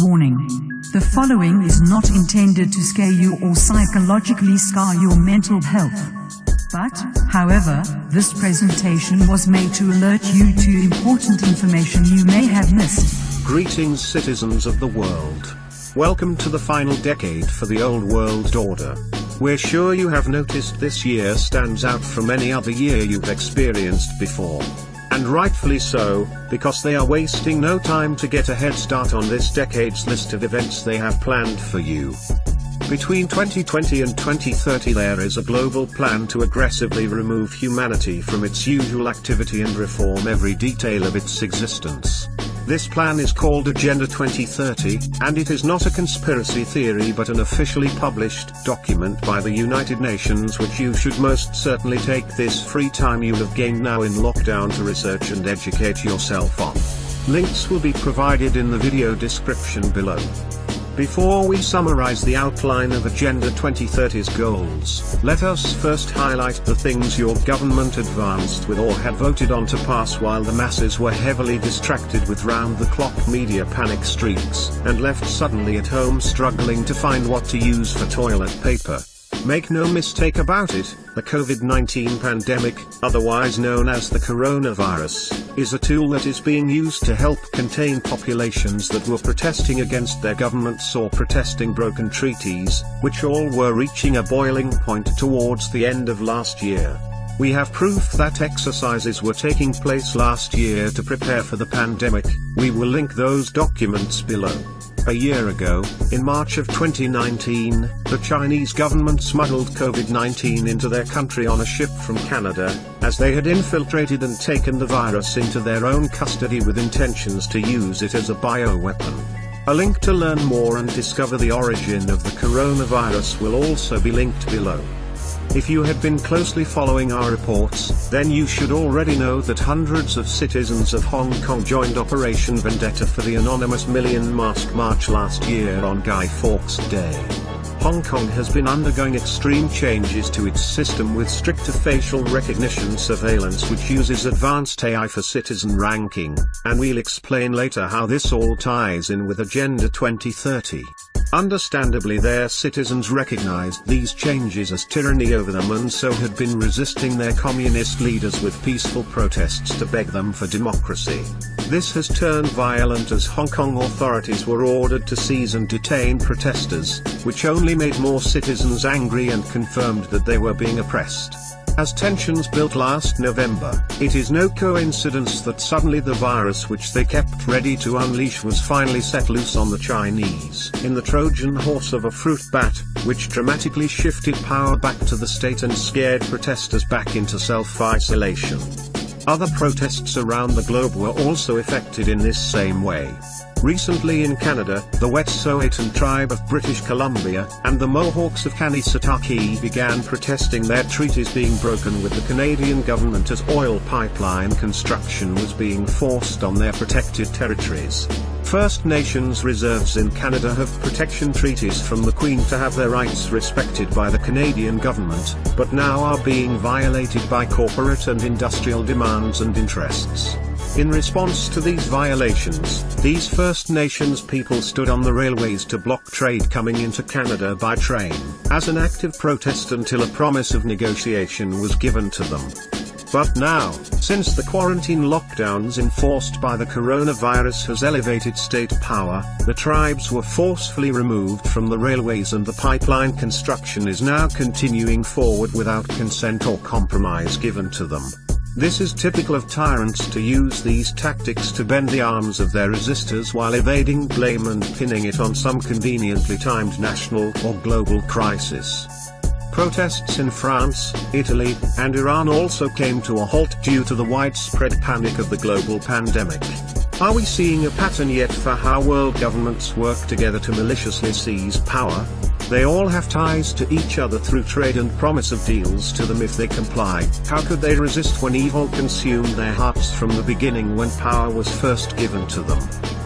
Warning. The following is not intended to scare you or psychologically scar your mental health. But, however, this presentation was made to alert you to important information you may have missed. Greetings, citizens of the world. Welcome to the final decade for the old world order. We're sure you have noticed this year stands out from any other year you've experienced before. And rightfully so, because they are wasting no time to get a head start on this decade's list of events they have planned for you. Between 2020 and 2030 there is a global plan to aggressively remove humanity from its usual activity and reform every detail of its existence. This plan is called Agenda 2030, and it is not a conspiracy theory but an officially published document by the United Nations which you should most certainly take this free time you have gained now in lockdown to research and educate yourself on. Links will be provided in the video description below. Before we summarize the outline of Agenda 2030's goals, let us first highlight the things your government advanced with or had voted on to pass while the masses were heavily distracted with round-the-clock media panic streaks, and left suddenly at home struggling to find what to use for toilet paper. Make no mistake about it, the COVID-19 pandemic, otherwise known as the coronavirus, is a tool that is being used to help contain populations that were protesting against their governments or protesting broken treaties, which all were reaching a boiling point towards the end of last year. We have proof that exercises were taking place last year to prepare for the pandemic. We will link those documents below. A year ago, in March of 2019, the Chinese government smuggled COVID-19 into their country on a ship from Canada, as they had infiltrated and taken the virus into their own custody with intentions to use it as a bioweapon. A link to learn more and discover the origin of the coronavirus will also be linked below. If you had been closely following our reports, then you should already know that hundreds of citizens of Hong Kong joined Operation Vendetta for the anonymous Million Mask March last year on Guy Fawkes Day. Hong Kong has been undergoing extreme changes to its system with stricter facial recognition surveillance which uses advanced AI for citizen ranking, and we'll explain later how this all ties in with Agenda 2030. Understandably their citizens recognized these changes as tyranny over them and so had been resisting their communist leaders with peaceful protests to beg them for democracy. This has turned violent as Hong Kong authorities were ordered to seize and detain protesters, which only made more citizens angry and confirmed that they were being oppressed. As tensions built last November, it is no coincidence that suddenly the virus which they kept ready to unleash was finally set loose on the Chinese in the Trojan horse of a fruit bat, which dramatically shifted power back to the state and scared protesters back into self-isolation. Other protests around the globe were also affected in this same way. Recently in Canada, the Wet'suwet'en tribe of British Columbia, and the Mohawks of Kanesatake began protesting their treaties being broken with the Canadian government as oil pipeline construction was being forced on their protected territories. First Nations reserves in Canada have protection treaties from the Queen to have their rights respected by the Canadian government, but now are being violated by corporate and industrial demands and interests. In response to these violations, these First Nations people stood on the railways to block trade coming into Canada by train, as an active protest until a promise of negotiation was given to them. But now, since the quarantine lockdowns enforced by the coronavirus has elevated state power, the tribes were forcefully removed from the railways and the pipeline construction is now continuing forward without consent or compromise given to them. This is typical of tyrants to use these tactics to bend the arms of their resistors while evading blame and pinning it on some conveniently timed national or global crisis. Protests in France, Italy, and Iran also came to a halt due to the widespread panic of the global pandemic. Are we seeing a pattern yet for how world governments work together to maliciously seize power? They all have ties to each other through trade and promise of deals to them if they comply. How could they resist when evil consumed their hearts from the beginning when power was first given to them?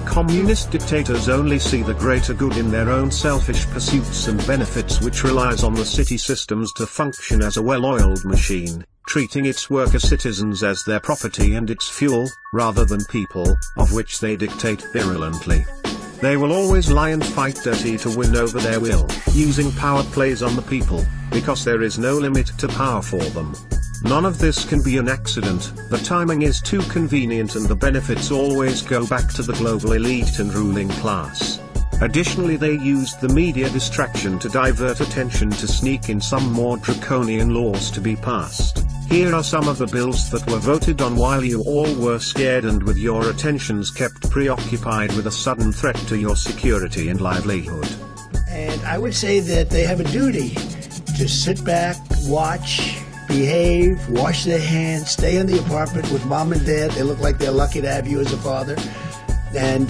Communist dictators only see the greater good in their own selfish pursuits and benefits, which relies on the city systems to function as a well-oiled machine, treating its worker citizens as their property and its fuel, rather than people, of which they dictate virulently. They will always lie and fight dirty to win over their will, using power plays on the people, because there is no limit to power for them. None of this can be an accident, the timing is too convenient and the benefits always go back to the global elite and ruling class. Additionally, they used the media distraction to divert attention to sneak in some more draconian laws to be passed. Here are some of the bills that were voted on while you all were scared and with your attentions kept preoccupied with a sudden threat to your security and livelihood. And I would say that they have a duty to sit back, watch, behave, wash their hands, stay in the apartment with mom and dad. They look like they're lucky to have you as a father. And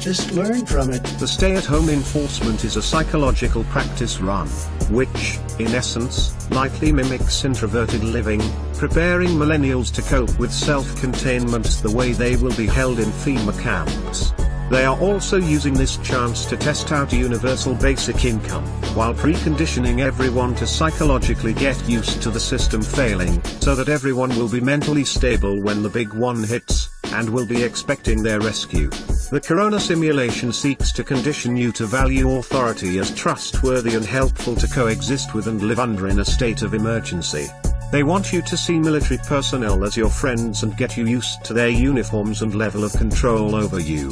just learn from it. The stay-at-home enforcement is a psychological practice run, which, in essence, lightly mimics introverted living, preparing millennials to cope with self-containment the way they will be held in FEMA camps. They are also using this chance to test out universal basic income, while preconditioning everyone to psychologically get used to the system failing, so that everyone will be mentally stable when the big one hits, and will be expecting their rescue. The Corona simulation seeks to condition you to value authority as trustworthy and helpful to coexist with and live under in a state of emergency. They want you to see military personnel as your friends and get you used to their uniforms and level of control over you.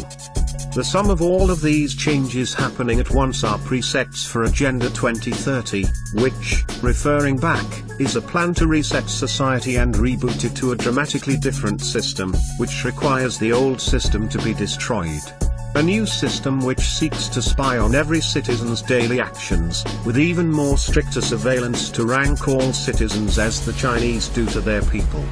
The sum of all of these changes happening at once are presets for Agenda 2030, which, referring back, is a plan to reset society and reboot it to a dramatically different system, which requires the old system to be destroyed. A new system which seeks to spy on every citizen's daily actions, with even more stricter surveillance to rank all citizens as the Chinese do to their people.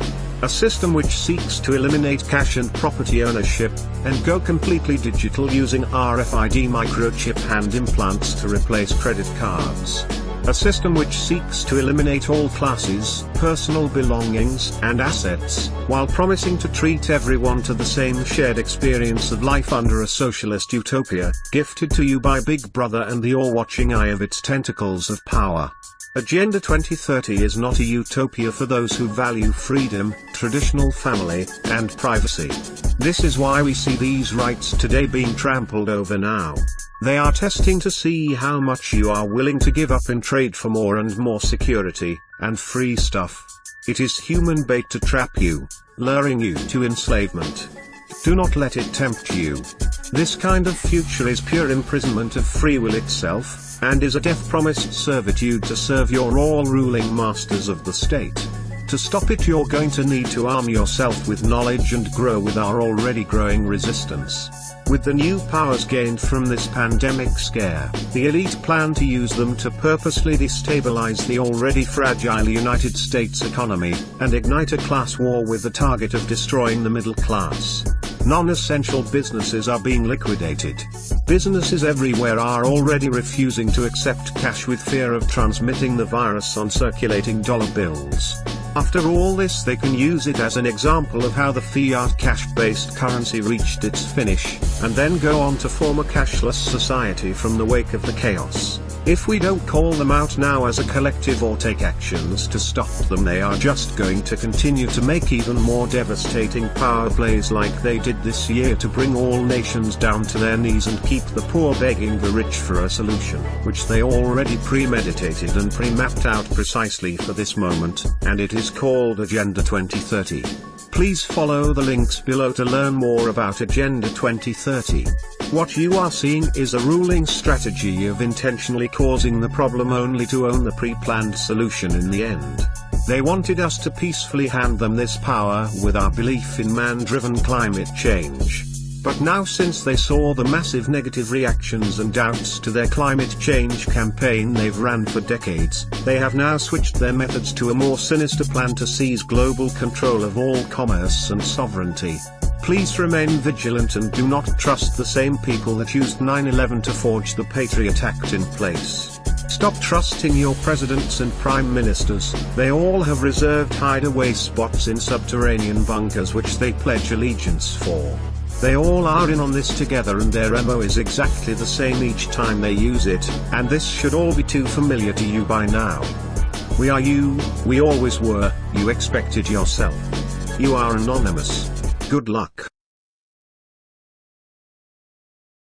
A system which seeks to eliminate cash and property ownership, and go completely digital using RFID microchip hand implants to replace credit cards. A system which seeks to eliminate all classes, personal belongings, and assets, while promising to treat everyone to the same shared experience of life under a socialist utopia, gifted to you by Big Brother and the all-watching eye of its tentacles of power. Agenda 2030 is not a utopia for those who value freedom, traditional family, and privacy. This is why we see these rights today being trampled over now. They are testing to see how much you are willing to give up in trade for more and more security, and free stuff. It is human bait to trap you, luring you to enslavement. Do not let it tempt you. This kind of future is pure imprisonment of free will itself, and is a death-promised servitude to serve your all-ruling masters of the state. To stop it, you're going to need to arm yourself with knowledge and grow with our already growing resistance. With the new powers gained from this pandemic scare, the elite plan to use them to purposely destabilize the already fragile United States economy, and ignite a class war with the target of destroying the middle class. Non-essential businesses are being liquidated. Businesses everywhere are already refusing to accept cash with fear of transmitting the virus on circulating dollar bills. After all this, they can use it as an example of how the fiat cash-based currency reached its finish, and then go on to form a cashless society from the wake of the chaos. If we don't call them out now as a collective or take actions to stop them, they are just going to continue to make even more devastating power plays like they did this year to bring all nations down to their knees and keep the poor begging the rich for a solution, which they already premeditated and pre-mapped out precisely for this moment, and it is called Agenda 2030. Please follow the links below to learn more about Agenda 2030. What you are seeing is a ruling strategy of intentionally causing the problem only to own the pre-planned solution in the end. They wanted us to peacefully hand them this power with our belief in man-driven climate change. But now, since they saw the massive negative reactions and doubts to their climate change campaign they've ran for decades, they have now switched their methods to a more sinister plan to seize global control of all commerce and sovereignty. Please remain vigilant and do not trust the same people that used 9/11 to forge the Patriot Act in place. Stop trusting your presidents and prime ministers. They all have reserved hideaway spots in subterranean bunkers which they pledge allegiance for. They all are in on this together, and their MO is exactly the same each time they use it, and this should all be too familiar to you by now. We are you, we always were, you expect it yourself. You are anonymous. Good luck.